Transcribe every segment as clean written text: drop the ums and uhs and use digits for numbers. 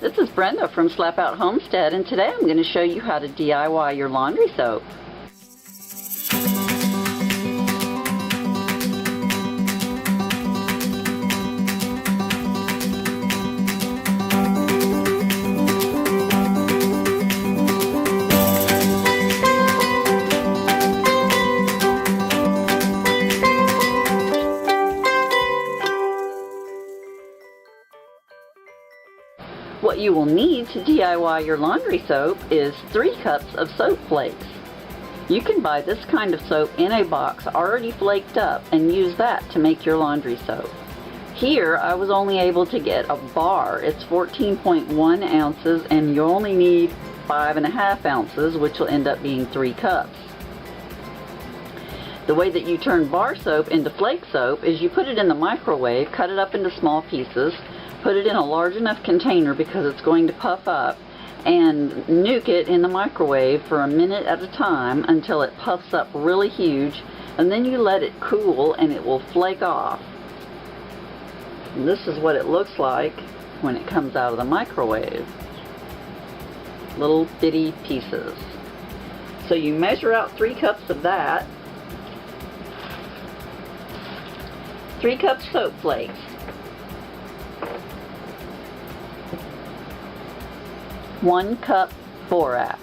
This is Brenda from Slapout Homestead, and today I'm going to show you how to DIY your laundry soap. What you will need to DIY your laundry soap is 3 cups of soap flakes. You can buy this kind of soap in a box already flaked up and use that to make your laundry soap. Here I was only able to get a bar. It's 14.1 ounces and you only need 5.5 ounces, which will end up being 3 cups. The way that you turn bar soap into flake soap is you put it in the microwave, cut it up into small pieces, put it in a large enough container because it's going to puff up, and nuke it in the microwave for a minute at a time until it puffs up really huge, and then you let it cool and it will flake off. And this is what it looks like when it comes out of the microwave. Little bitty pieces. So you measure out 3 cups of that. 3 cups soap flakes. 1 cup borax,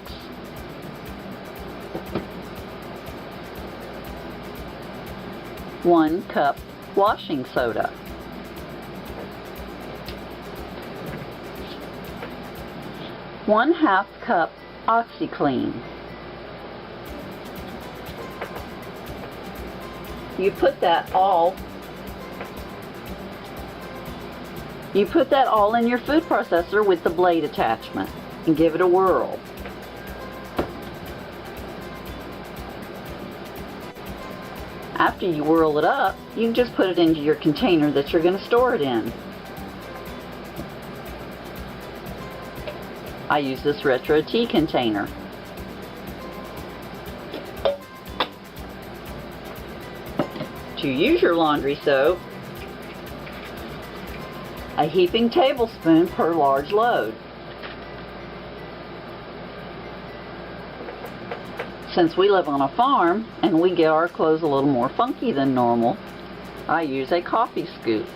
1 cup washing soda, 1/2 cup oxiclean. You put that all in your food processor with the blade attachment and give it a whirl. After you whirl it up, you can just put it into your container that you're going to store it in. I use this retro tea container. To use your laundry soap, a heaping tablespoon per large load. Since we live on a farm and we get our clothes a little more funky than normal, I use a coffee scoop.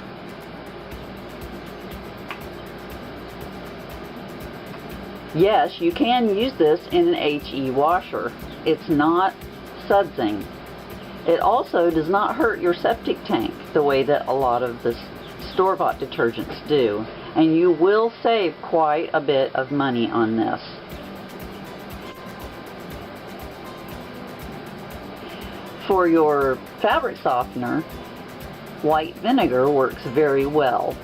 Yes, you can use this in an HE washer. It's not sudsing. It also does not hurt your septic tank the way that a lot of the store-bought detergents do, and you will save quite a bit of money on this. For your fabric softener, white vinegar works very well.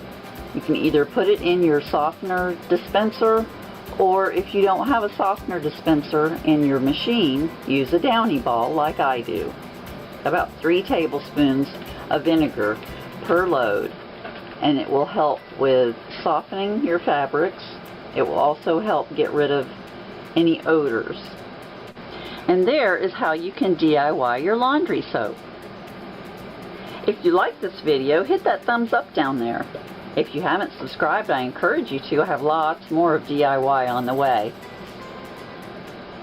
You can either put it in your softener dispenser, or if you don't have a softener dispenser in your machine, use a Downy ball like I do. About 3 tablespoons of vinegar per load, and it will help with softening your fabrics. It will also help get rid of any odors. And there is how you can DIY your laundry soap. If you like this video, hit that thumbs up down there. If you haven't subscribed, I encourage you to. I have lots more of DIY on the way.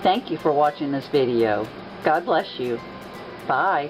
Thank you for watching this video. God bless you. Bye.